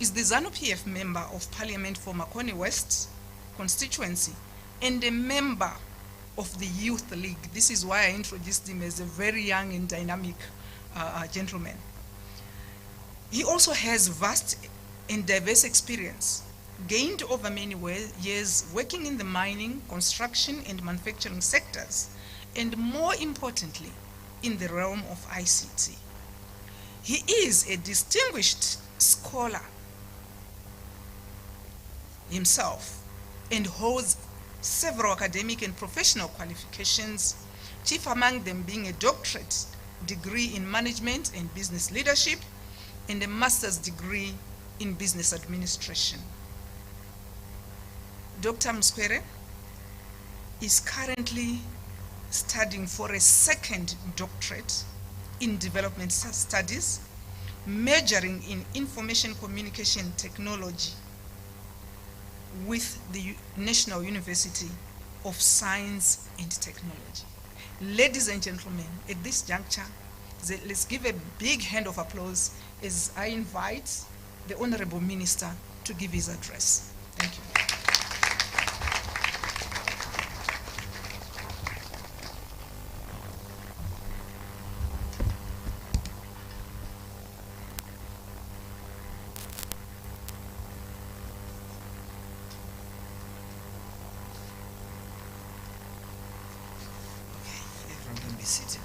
is the ZANU-PF Member of Parliament for Makoni West constituency and a member of the Youth League. This is why I introduced him as a very young and dynamic gentleman. He also has vast and diverse experience, gained over many years working in the mining, construction, and manufacturing sectors, and more importantly, in the realm of ICT. He is a distinguished scholar himself and holds several academic and professional qualifications, chief among them being a doctorate degree in management and business leadership and a master's degree in business administration. Dr. Mskwere is currently studying for a second doctorate in development studies, majoring in information communication technology with the National University of Science and Technology. Ladies and gentlemen, at this juncture, let's give a big hand of applause as I invite the Honorable Minister to give his address. Thank you. Be seated.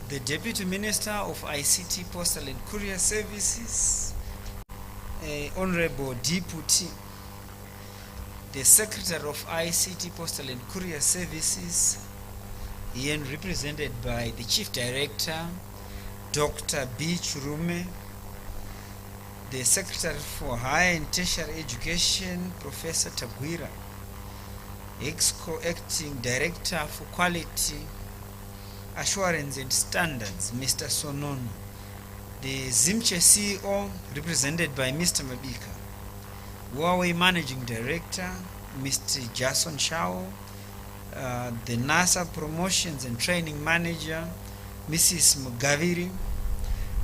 The Deputy Minister of ICT, Postal and Courier Services, Honorable Deputy, the Secretary of ICT, Postal and Courier Services, here represented by the Chief Director, Dr. B. Churume, the Secretary for Higher and Tertiary Education, Professor Tagwira, Acting Director for Quality Assurance and Standards, Mr. Sonon, the Zimche CEO, represented by Mr. Mabika, Huawei Managing Director, Mr. Jason Shao, the NASA Promotions and Training Manager, Mrs. Mugaviri,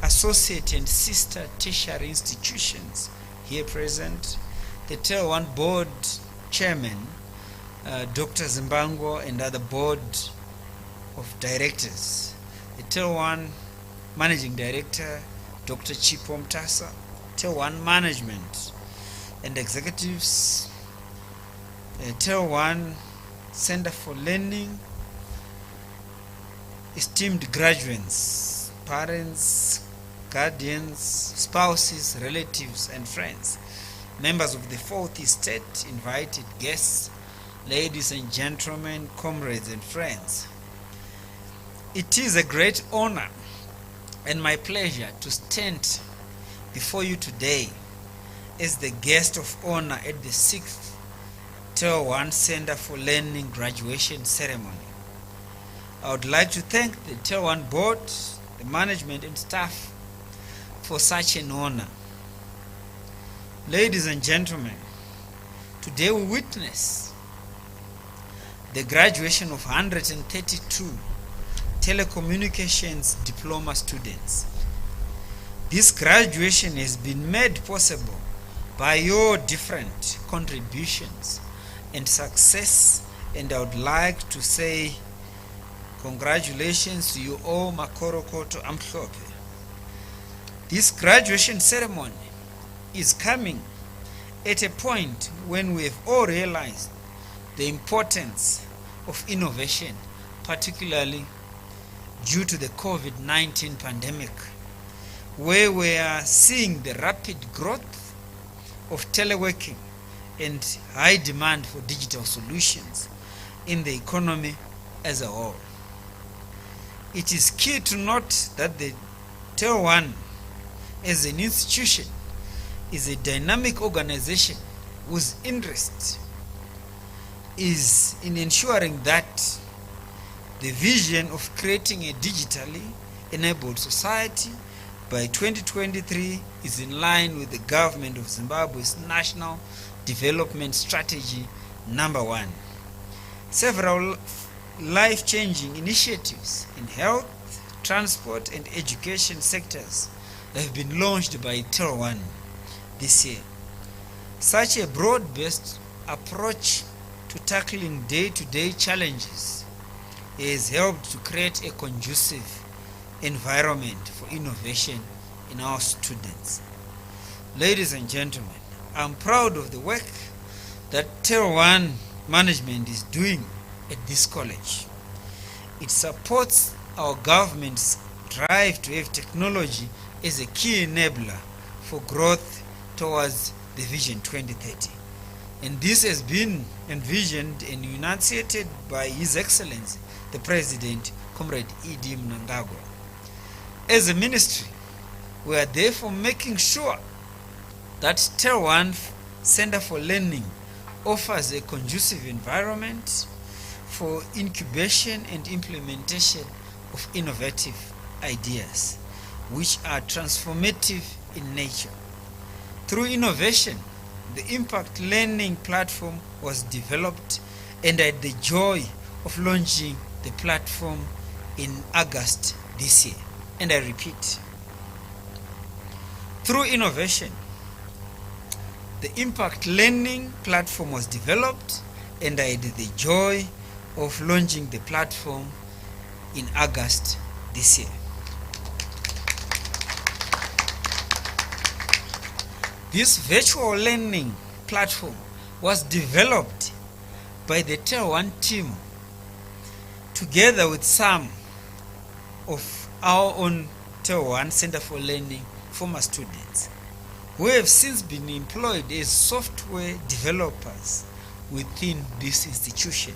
associate and sister tertiary institutions here present, the Telone Board Chairman, Dr. Zimbango, and other board of directors, the Telone Managing Director, Dr. Chipo Mtasa, Telone Management and Executives, Telone Center for Learning, esteemed graduates, parents, guardians, spouses, relatives, and friends, members of the Fourth Estate, invited guests, ladies and gentlemen, comrades and friends. It is a great honor and my pleasure to stand before you today as the guest of honor at the 6th Telone Center for Learning graduation ceremony. I would like to thank the Telone Board, the management and staff for such an honor. Ladies and gentlemen, today we witness the graduation of 132 telecommunications diploma students. This graduation has been made possible by your different contributions and success, and I would like to say congratulations to you all, Makoro Koto Amhlope. This graduation ceremony is coming at a point when we have all realized the importance of innovation, particularly due to the COVID-19 pandemic, where we are seeing the rapid growth of teleworking and high demand for digital solutions in the economy as a whole. It is key to note that the Telone as an institution is a dynamic organization whose interest is in ensuring that the vision of creating a digitally enabled society by 2023 is in line with the government of Zimbabwe's National Development Strategy #1. Several life-changing initiatives in health, transport and education sectors have been launched by Telone this year. Such a broad-based approach to tackling day-to-day challenges has helped to create a conducive environment for innovation in our students. Ladies and gentlemen, I'm proud of the work that Telone management is doing at this college. It supports our government's drive to have technology as a key enabler for growth towards the Vision 2030. And this has been envisioned and enunciated by His Excellency, the President, Comrade E.D. Mnangagwa. As a ministry, we are therefore making sure that Telone Center for Learning offers a conducive environment for incubation and implementation of innovative ideas, which are transformative in nature. Through innovation, the Impact Learning platform was developed, and I had the joy of launching the platform in August this year. And I repeat, through innovation, the Impact Learning platform was developed, and I had the joy of launching the platform in August this year. This virtual learning platform was developed by the Telone team together with some of our own Telone Center for Learning former students who have since been employed as software developers within this institution.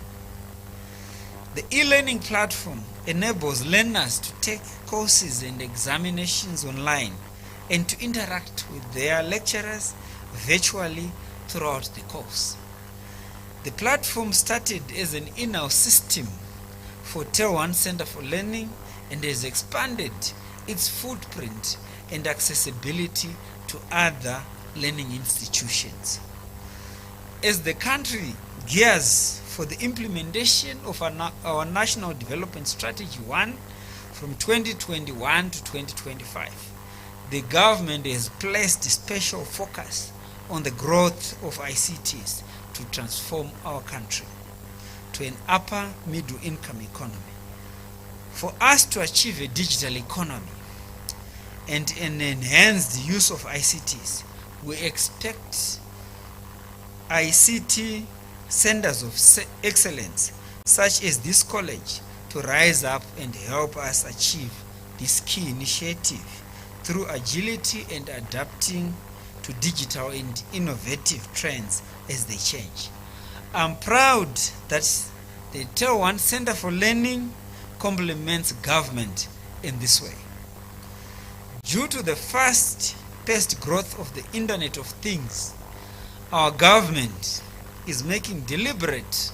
The e-learning platform enables learners to take courses and examinations online and to interact with their lecturers virtually throughout the course. The platform started as an in-house system for Telone Center for Learning and has expanded its footprint and accessibility to other learning institutions. As the country gears for the implementation of our National Development Strategy 1 from 2021 to 2025, the government has placed special focus on the growth of ICTs to transform our country to an upper middle income economy. For us to achieve a digital economy and an enhanced use of ICTs, we expect ICT centers of excellence such as this college to rise up and help us achieve this key initiative through agility and adapting to digital and innovative trends as they change. I'm proud that the Telone Center for Learning complements government in this way. Due to the fast-paced growth of the Internet of Things, our government is making deliberate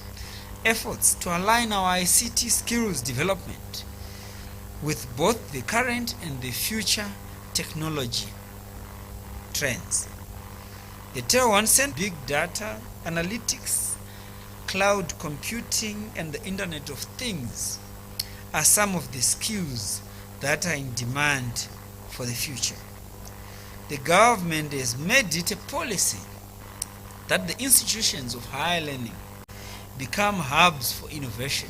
efforts to align our ICT skills development with both the current and the future technology trends. The Telone Center, big data, analytics, cloud computing, and the Internet of Things are some of the skills that are in demand for the future. The government has made it a policy that the institutions of higher learning become hubs for innovation.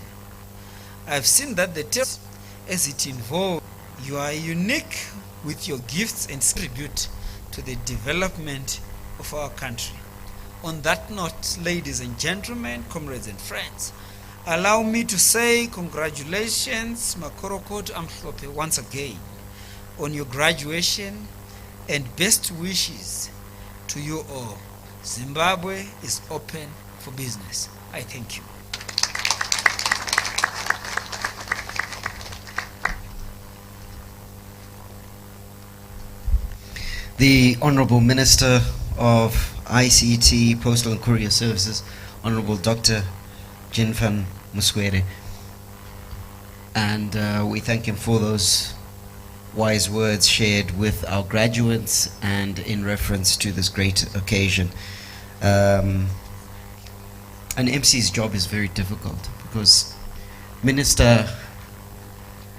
I've seen that the Telone, as it involves, you are unique with your gifts and contribute to the development of our country. On that note, ladies and gentlemen, comrades and friends, allow me to say congratulations, Makorokoto Amhlope, once again on your graduation, and best wishes to you all. Zimbabwe is open for business. I thank you. The Honorable Minister of ICT, Postal and Courier Services, Honorable Dr. Jinfan Muswere. And we thank him for those wise words shared with our graduates and in reference to this great occasion. An MC's job is very difficult because Minister,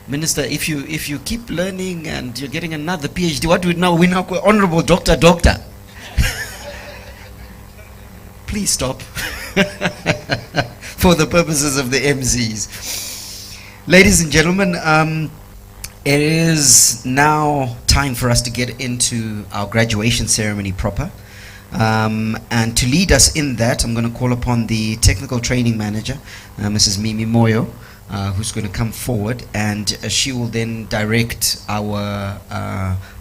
if you keep learning and you're getting another PhD, what do we now? We now call Honorable Doctor. Please stop. For the purposes of the MZs. Ladies and gentlemen, it is now time for us to get into our graduation ceremony proper. And to lead us in that, I'm going to call upon the technical training manager, Mrs. Mimi Moyo, who's going to come forward, and she will then direct our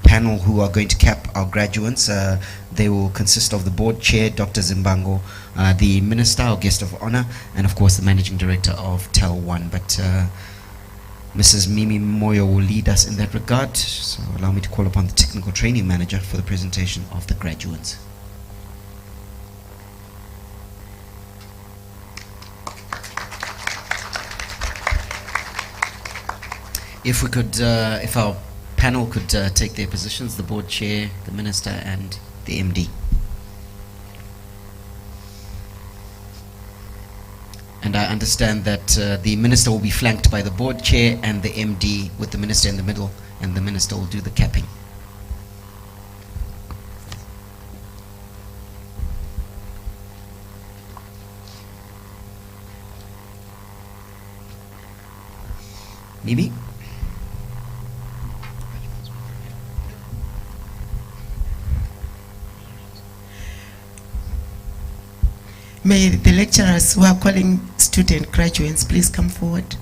panel who are going to cap our graduates. They will consist of the board chair, Dr. Zimbango, the minister, our guest of honor, and of course the managing director of Telone. But Mrs. Mimi Moyo will lead us in that regard. So allow me to call upon the technical training manager for the presentation of the graduates. If we could, if our panel could take their positions, the board chair, the minister, and the MD. And I understand that the minister will be flanked by the board chair and the MD, with the minister in the middle, and the minister will do the capping. Mimi? May the lecturers who are calling student graduates please come forward.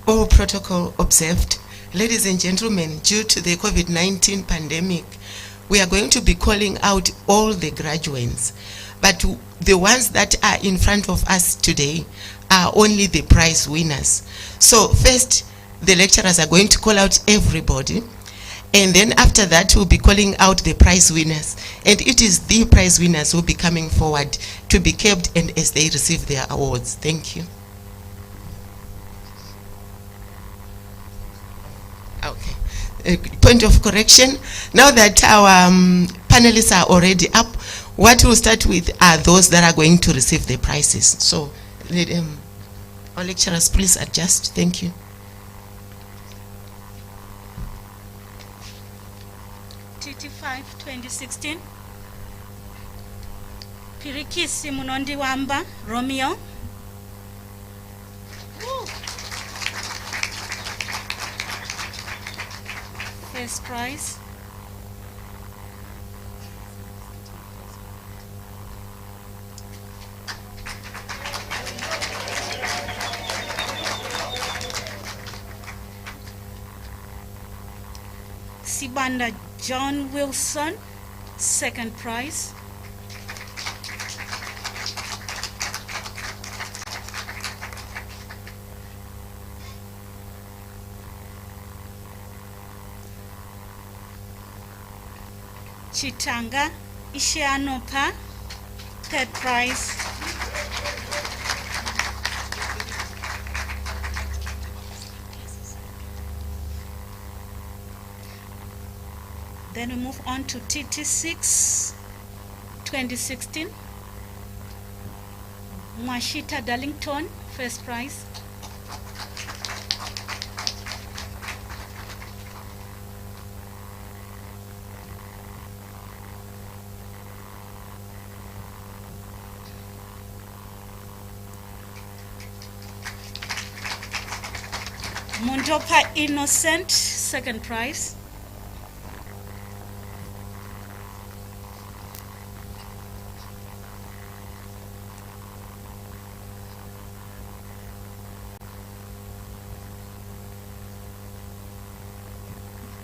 All protocol observed. Ladies and gentlemen, due to the COVID-19 pandemic, we are going to be calling out all the graduates. But the ones that are in front of us today are only the prize winners. So first, the lecturers are going to call out everybody. And then after that, we'll be calling out the prize winners. And it is the prize winners who will be coming forward to be kept and as they receive their awards. Thank you. Okay. Point of correction. Now that our panelists are already up, what we'll start with are those that are going to receive the prizes. So, our lecturers, please adjust. Thank you. TT5 2016. Pirikisi Munondi Wamba, Romeo. Woo. First prize. Sibanda John Wilson, second prize. Chitanga Ishianopa, third prize. Then we move on to TT6 2016. Mwashita Darlington, first prize. Mondopa Innocent, second prize.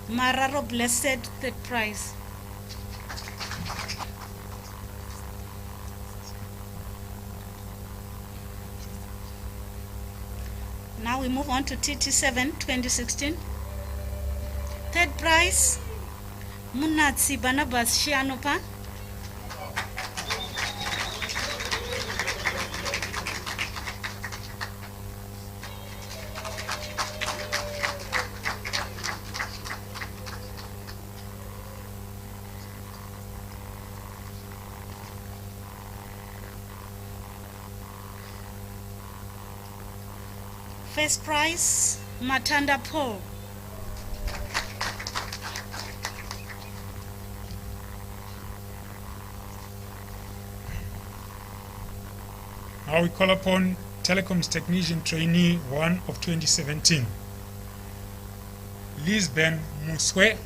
Mararo Blessed, third prize. Now we move on to TT7 2016. Third prize, Munatsi Barnabas Shianopa. First prize, Matanda Paul. Now we call upon Telecoms Technician Trainee 1 of 2017. Lisbon Muswe.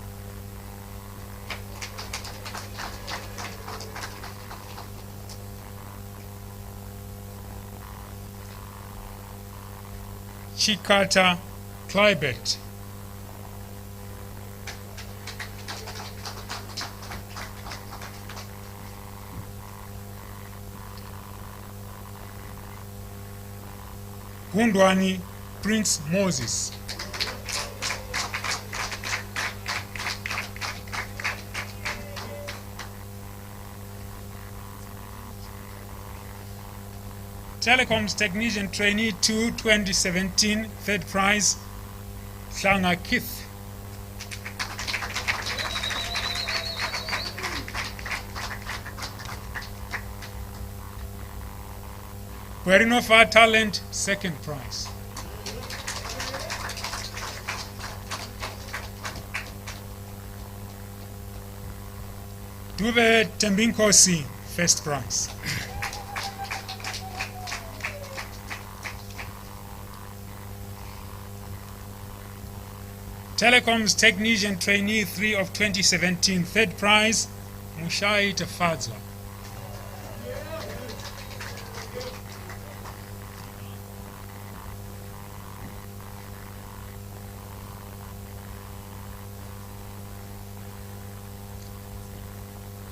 Chikata Klybet. Gundwani Prince Moses. Telecoms Technician Trainee 2 2017, third prize, Hlanga Keith. Querinova Talent, second prize. Dube Tembinkosi, first prize. Telecoms Technician Trainee 3 of 2017, third prize, Mushai Tafadzwa.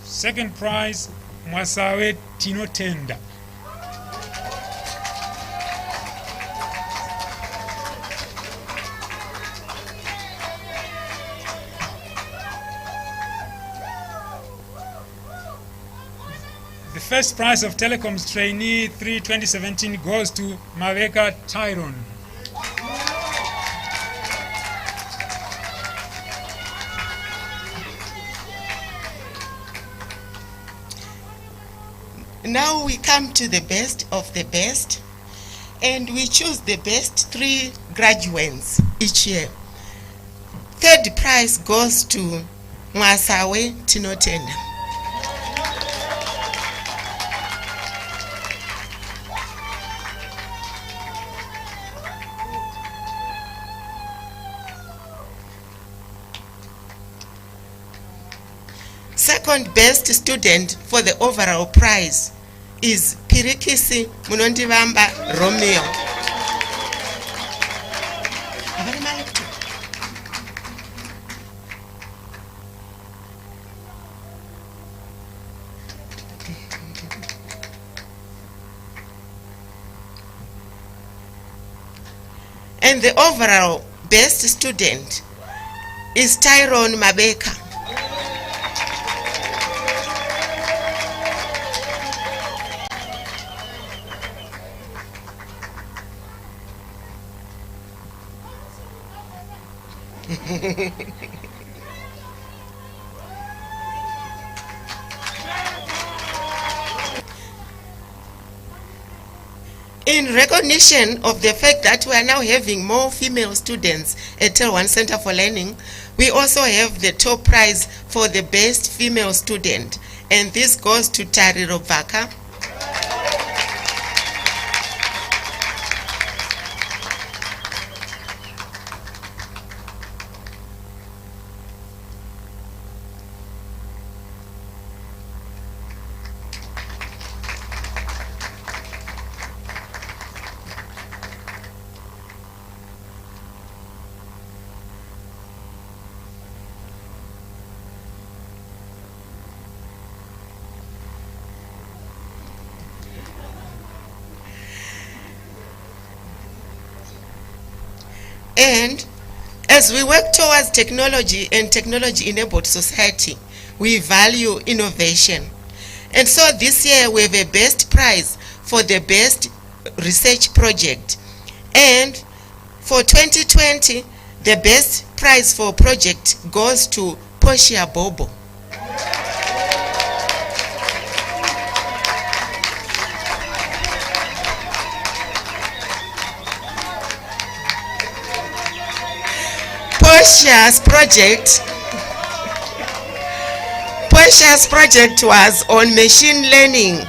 Second prize, Mwasawe Tinotenda. The first prize of Telecoms Trainee 3 2017 goes to Maveka Tyrone. Now we come to the best of the best, and we choose the best 3 graduates each year. Third prize goes to Mwasawe Tinotenda. Second best student for the overall prize is Pirikisi Munondivamba Romeo. And the overall best student is Tyrone Mabeka. In recognition of the fact that we are now having more female students at Telone Center for Learning, we also have the top prize for the best female student, and this goes to Tari Robaka. And as we work towards technology and technology-enabled society, we value innovation. And so this year we have a best prize for the best research project. And for 2020, the best prize for project goes to Portia Bobo. Portia's project was on machine learning.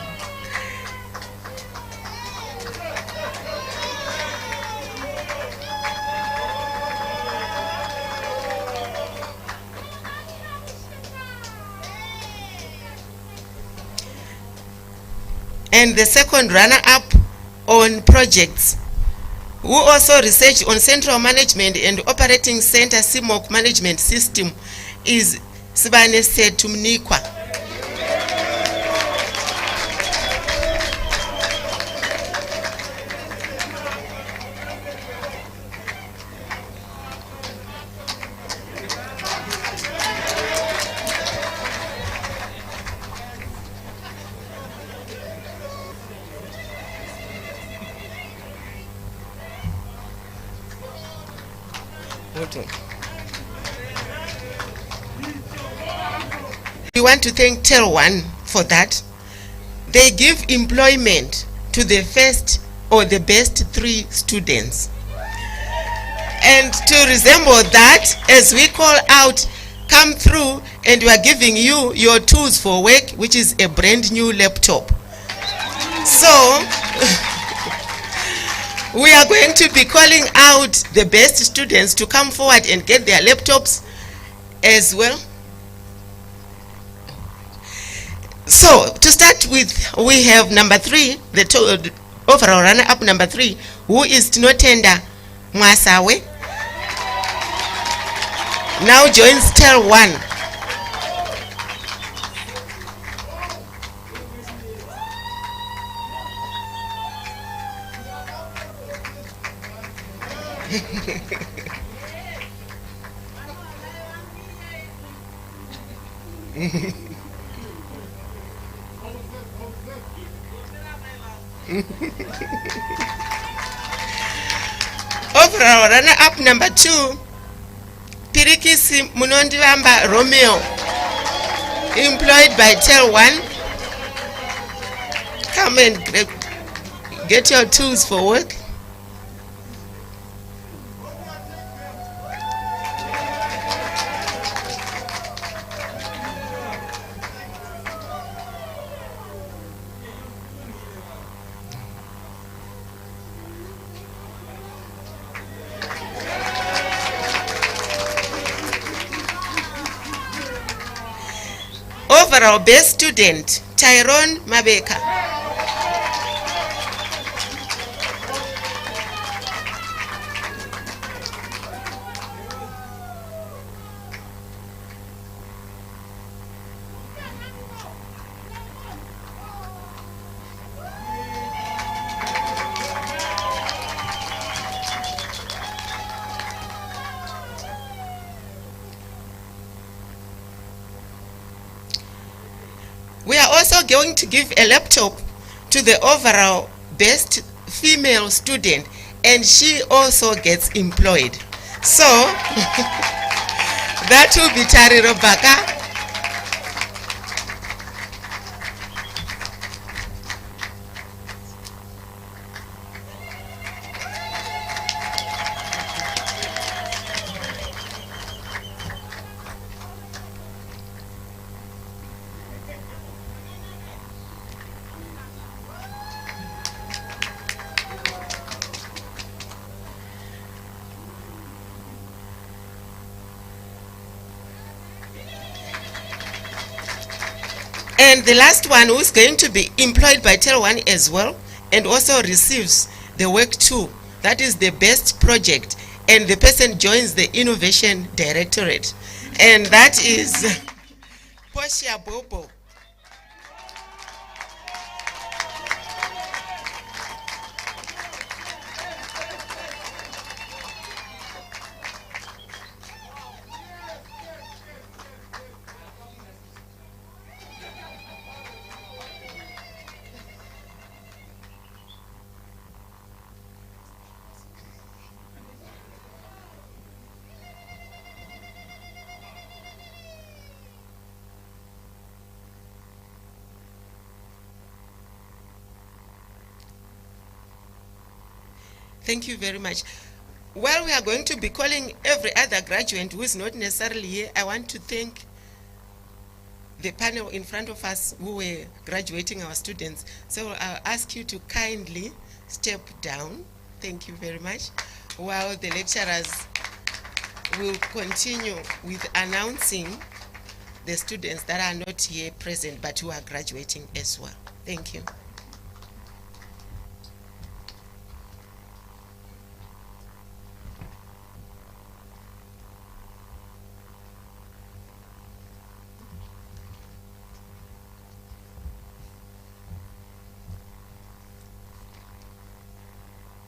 And the second runner-up on projects, who also researched on central management and operating center CMOC management system, is Sibane Setumnikwa. We want to thank Telone for that. They give employment to the first or the best 3 students. And to resemble that, as we call out, come through, and we are giving you your tools for work, which is a brand new laptop. So we are going to be calling out the best students to come forward and get their laptops as well. So to start with, we have number 3, the overall runner-up number 3, who is Tinotenda Mwasawe. Now joins Telone. Overall runner-up number 2, Pirikisi Munondivamba Romeo, employed by Telone. Come and get your tools for work. Overall best student, Tyrone Mabeka. We are also going to give a laptop to the overall best female student, and she also gets employed. So that will be Tari Robaka. And the last one, who is going to be employed by Telone as well, and also receives the work too, that is the best project, and the person joins the Innovation Directorate, and that is Portia Bobo. Thank you very much. While we are going to be calling every other graduate who is not necessarily here, I want to thank the panel in front of us who were graduating our students. So I'll ask you to kindly step down. Thank you very much. While the lecturers will continue with announcing the students that are not here present but who are graduating as well. Thank you.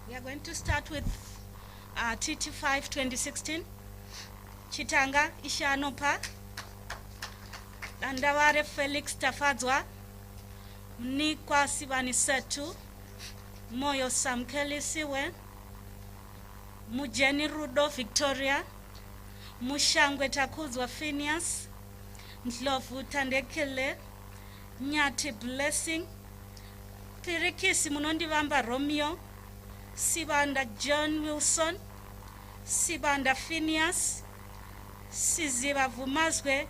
We are going to start with TT5 2016. Chitanga Ishanopa. Landaware Felix Tafadzwa. Mnikwa Sibani Setu. Moyo Samkeli Siwe. Mujeni Rudo Victoria. Mushangwe Takuzwa Phineas. Ndlovu Tandekele. Nyati Blessing. Pirikisi Munondi Vamba Romeo. Sibanda John Wilson, Sibanda Phineas, Siziba Vumazwe,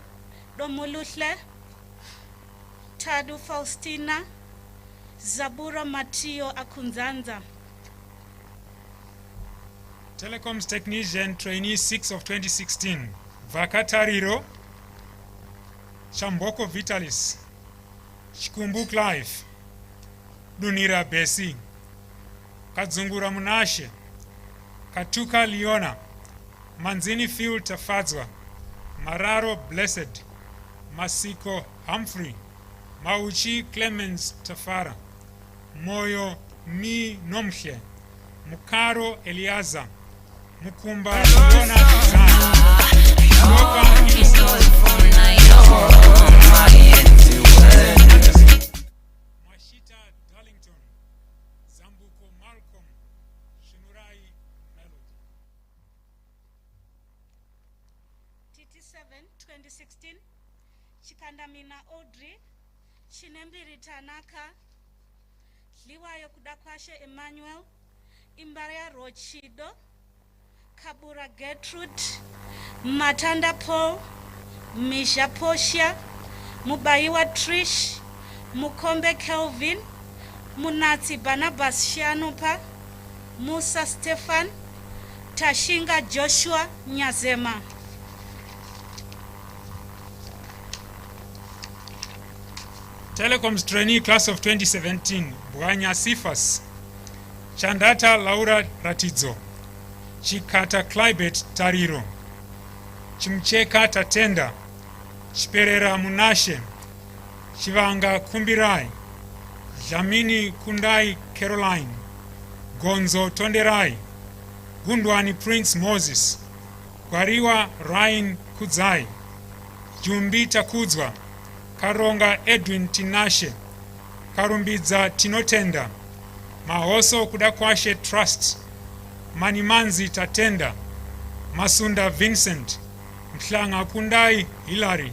Domuluhle, Tadu Faustina, Zabura Matio Akunzanza. Telecoms Technician Trainee 6 of 2016. Vakatariro, Chamboko Vitalis, Shikumbu Clive, Dunira Besi, Kadzungura Munashe, Katuka Leona, Manzini Field Tafadzwa, Mararo Blessed, Masiko Humphrey, Mauchi Clemens Tafara, Moyo Mi Nomche, Mukaro Eliaza, Mukumba Leona Mashita Darlington, Zambuko Malcolm, Shinurai Melody. TT7 2016. Chikandamina Audrey, Chinembiri Tanaka, Liwayo Kudakwashe Emmanuel, Imbaria Rochido, Kabura Gertrude, Matanda Paul, Misha Poshia, Mubaiwa Trish, Mukombe Kelvin, Munati Barnabas Shianupa, Musa Stefan, Tashinga Joshua Nyazema. Telecoms Trainee Class of 2017. Bwanya Sifas, Chandata Laura Ratidzo, Chikata Klibet Tariro, Chimcheka Tatenda, Chiperera Munashe, Chivanga Kumbirai, Jamini Kundai Caroline, Gonzo Tonderai, Gundwani Prince Moses, Gwariwa Ryan Kudzai, Jumbita Kudzwa, Karonga Edwin Tinashe, Karumbidza Tinotenda, Mahoso Kudakwashe Trust, Manimanzi Tatenda, Masunda Vincent, Mhlanga Kundai Hilary,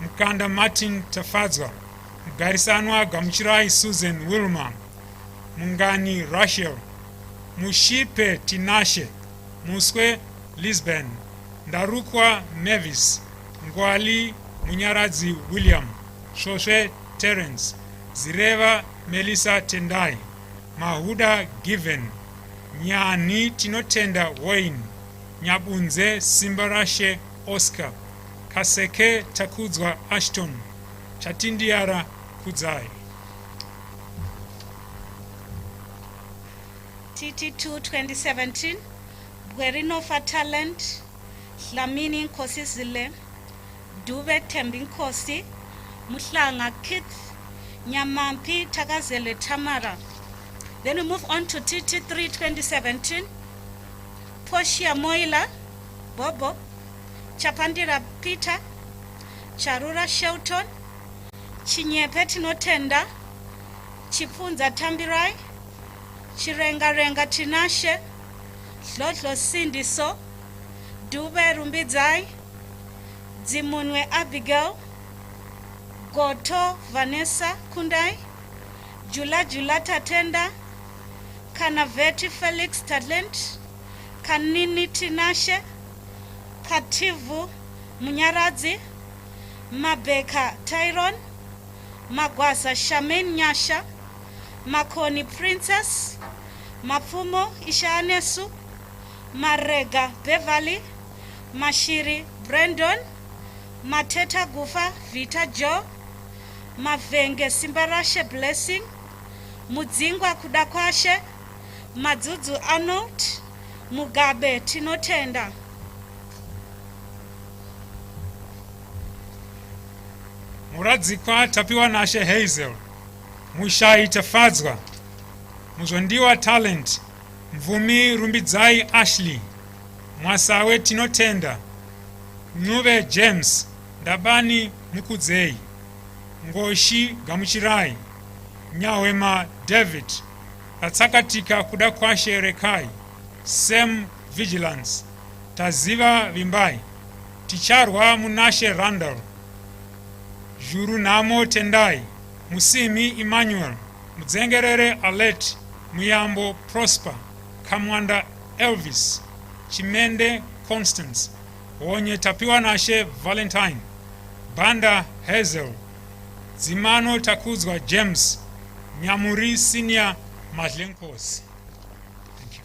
Mkanda Martin Tafadzwa, Mgarisanwa Gamchirai Susan Wilma, Mungani Rachel, Mushipe Tinashe, Muswe Lisbon, Ndarukwa Mavis, Ngwali Munyaradzi William, Shoshe Terence, Zireva Melissa Tendai, Mahuda Given, Nyani Tinotenda Wayne, Nyabunze Simbarashe Oscar, Kaseke Takudzwa Ashton, Chatindiara Kudzai. TT2 2017. Bwerino for Talent, Lamini Nkosi Zile, Duve Tembi Nkosi, Muhlanga Kith, Nyamampi Takazele Tamara. Then we move on to TT3 2017. Poshia Moila, Bobo, Chapandira Peter, Charura Shelton, Chinyepeti Notenda, Chipunza Tambirai, Chirenga Renga Tinashe, Lotlo Sindiso, Dube Rumbidzai, Zimunwe Abigail, Goto Vanessa Kundai, Jula Tatenda, Kanaveti Felix Talent, Kanini Tinashe, Kativu Munyaradzi, Mabeka Tyron, Magwasa Shamin Nyasha, Makoni Princess, Mafumo Ishanesu, Marega Beverly, Mashiri Brandon, Mateta Gufa Vita Joe, Mavenge Simbarashe Blessing, Mudzingwa Kudakwashe, Madzuzu Arnold, Mugabe Tinotenda. Muradzikwa tapiwa nashe Hazel, Mushai Tafadzwa, Muzondiwa Talent, Mvumi Rumbidzai Ashley, Mwasawe Tinotenda, Nuve James, Ndabani Mukudzei, Ngoshi Gamuchirai, Nyawema David, Atsakatika Kudakwashe Rekai, Sem Vigilance, Taziva Vimbai, Ticharwa Munashe Randall, Juru Namo Tendai, Musimi Emmanuel, Mzengerere Alet, Muyambo Prosper, Kamwanda Elvis, Chimende Constance, Onye Tapiwa Nashe Valentine, Banda Hazel, Zimano Takuzwa James, Nyamuri Senior Madlenkos. Thank you.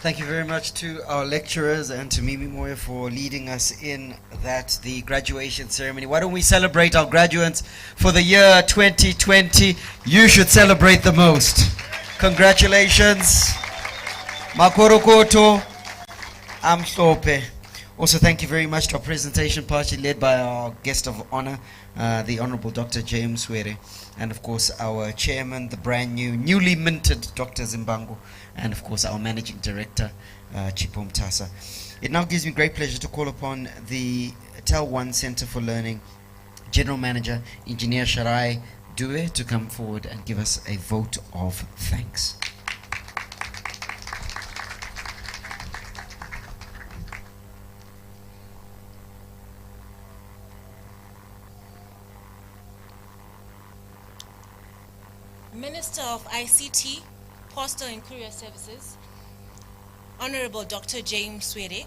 Thank you very much to our lecturers and to Mimi Moya for leading us in the graduation ceremony. Why don't we celebrate our graduates for the year 2020? You should celebrate the most. Congratulations. Makorokoto Amsope. Also, thank you very much to our presentation party led by our guest of honor, the Honorable Dr. James Were, and of course our chairman, the newly minted Dr. Zimbango, and of course our managing director, Chipom Tasa. It now gives me great pleasure to call upon the Telone Center for Learning General Manager, Engineer Sharai Due, to come forward and give us a vote of thanks. Minister of ICT, Postal and Courier Services, Honorable Dr. James Were.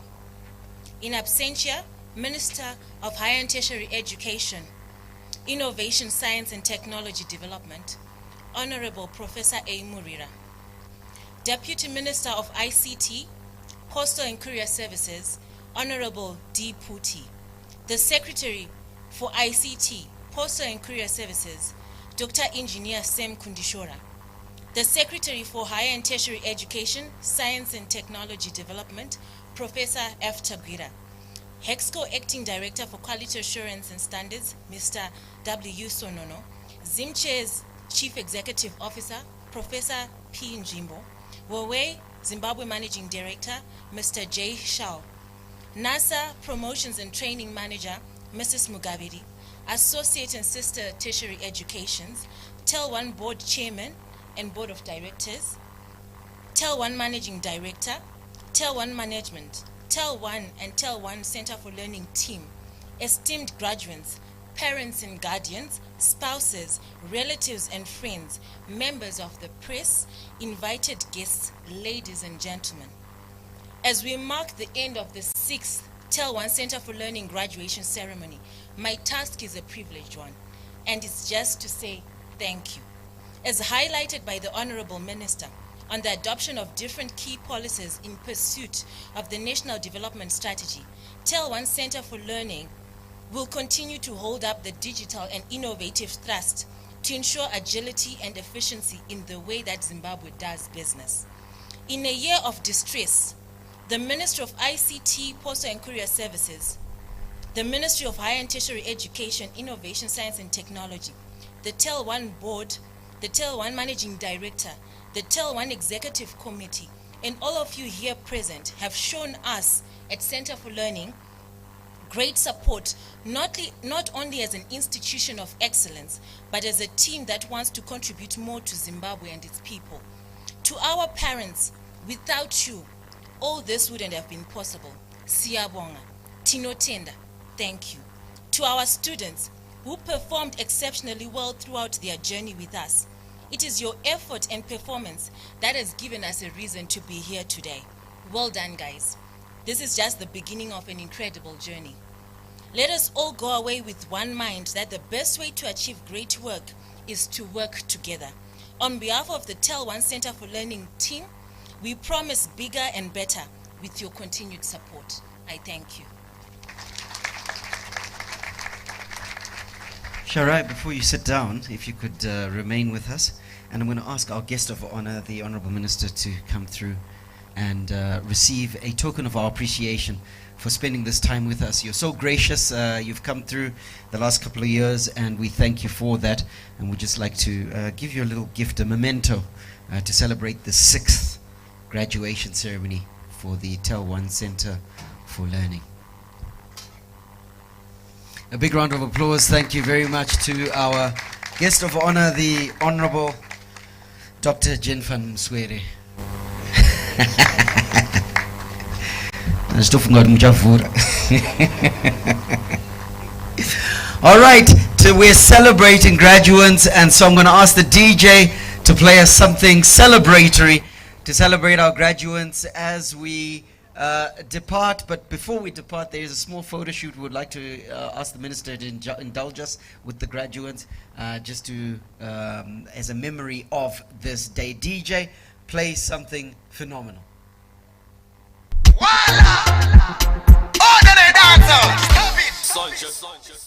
In absentia, Minister of Higher and Tertiary Education, Innovation, Science and Technology Development, Honorable Professor A. Murira. Deputy Minister of ICT, Postal and Courier Services, Honorable D. Puti. The Secretary for ICT, Postal and Courier Services, Dr. Engineer Sem Kundishora. The Secretary for Higher and Tertiary Education, Science and Technology Development, Professor F. Tagwira. HEXCO Acting Director for Quality Assurance and Standards, Mr. W. Sonono. ZIMCHE's Chief Executive Officer, Professor P. Njimbo. Huawei Zimbabwe Managing Director, Mr. J. Shao. NASA Promotions and Training Manager, Mrs. Mugabiri. Associate and Sister Tertiary Educations, Telone Board Chairman and Board of Directors, Telone Managing Director, Telone Management, Telone and Telone Center for Learning team, esteemed graduates, parents and guardians, spouses, relatives and friends, members of the press, invited guests, ladies and gentlemen. As we mark the end of the 6th Telone Center for Learning graduation ceremony, my task is a privileged one, and it's just to say thank you. As highlighted by the Honorable Minister on the adoption of different key policies in pursuit of the National Development Strategy, Telone Center for Learning will continue to hold up the digital and innovative thrust to ensure agility and efficiency in the way that Zimbabwe does business. In a year of distress, the Ministry of ICT, Postal and Courier Services, the Ministry of Higher and Tertiary Education, Innovation, Science and Technology, the Telone Board, the Telone Managing Director, the Telone Executive Committee, and all of you here present have shown us at Center for Learning great support, not only as an institution of excellence, but as a team that wants to contribute more to Zimbabwe and its people. To our parents, without you, all this wouldn't have been possible. Siyabonga, Tinotenda, thank you. To our students, who performed exceptionally well throughout their journey with us. It is your effort and performance that has given us a reason to be here today. Well done, guys. This is just the beginning of an incredible journey. Let us all go away with one mind that the best way to achieve great work is to work together. On behalf of the Telone Center for Learning team, we promise bigger and better with your continued support. I thank you. Sharai, before you sit down, if you could remain with us, and I'm going to ask our guest of honor, the Honorable Minister, to come through and receive a token of our appreciation for spending this time with us. You're so gracious. You've come through the last couple of years, and we thank you for that. And we'd just like to give you a little gift, a memento, to celebrate the 6th graduation ceremony for the Telone Center for Learning. A big round of applause. Thank you very much to our guest of honor, the Honorable Dr. Jen van Swere. All right, we're celebrating graduates, and so I'm going to ask the DJ to play us something celebratory to celebrate our graduates as we depart. But before we depart, there is a small photo shoot. We would like to ask the minister to indulge us with the graduates, just to as a memory of this day. DJ, play something phenomenal.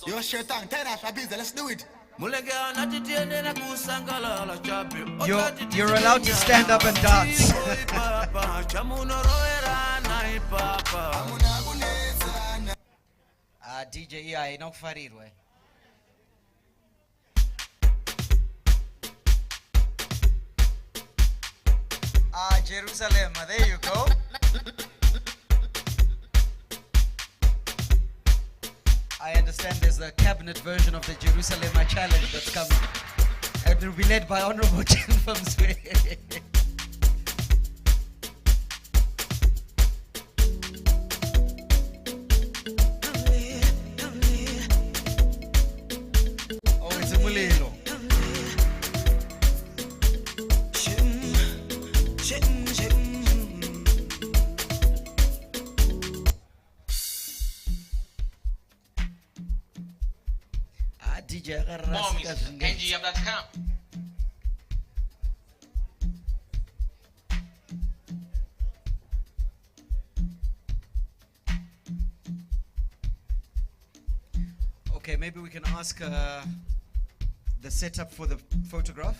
Yo, Shaitan, tell us, Abiza, let's do it. You're allowed to stand up and dance. DJ, yeah, no farirwe. Jerusalem, there you go. I understand there's a cabinet version of the Jerusalem challenge that's coming. And it will be led by Honorable Jen van Swere. Oh, it's a mulelo. NGM.com. Okay, maybe we can ask the setup for the photograph.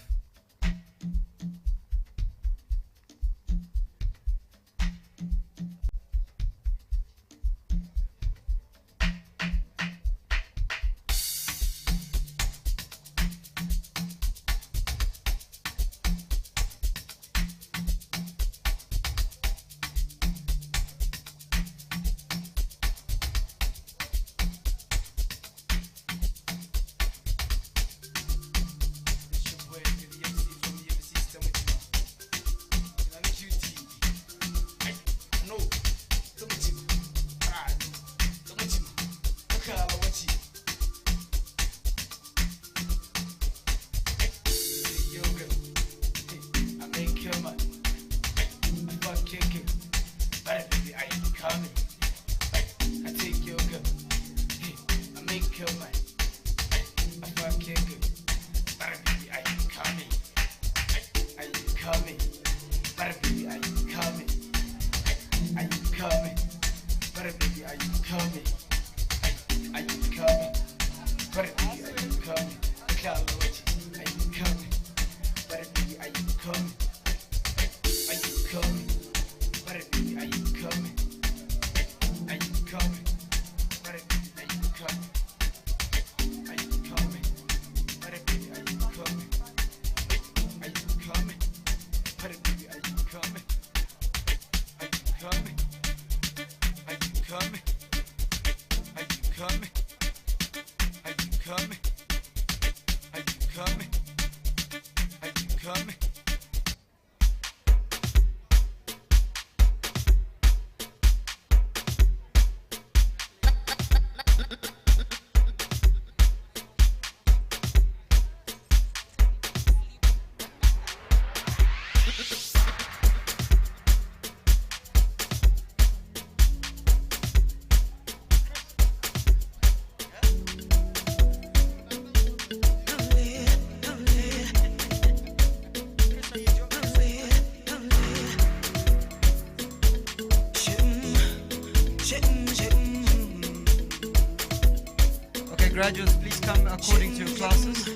Graduates, please come according to your classes.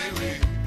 Highway.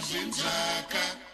Zimzaka.